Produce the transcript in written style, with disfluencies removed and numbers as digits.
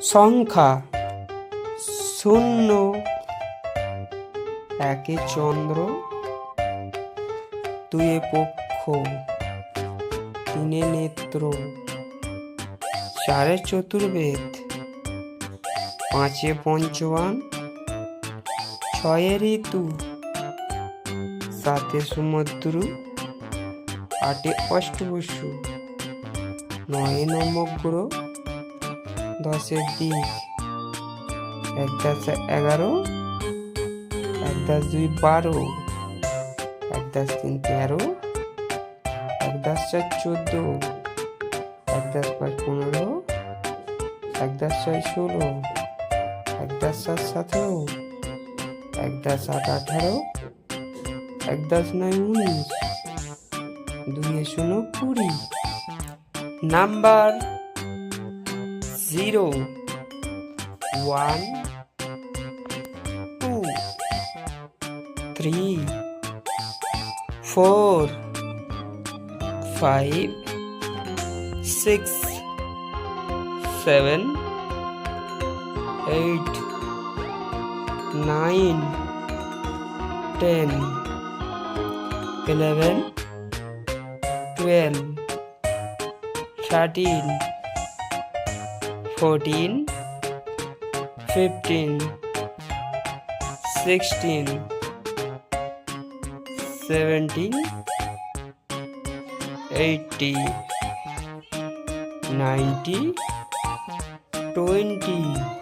সংখ্যা 0 1 চন্দ্র 2 পক্ষ 3 নেত্র 4 চতুর্বেদ 5 পঞ্চবান 6 ঋতু 7 সমুদ্র 8 অষ্টবসু 9 নবগ্রহ 10 দিক 1 11 1 2 12 1 3 13 1 4 14 1 5 15 1 6 16 1 7 17 1 8 18 1 9 19 2 0 20 নাম্বার 0 1 2 3 4 5 6 7 8 9 10 11 12 13 14 15 16 17 18 19 20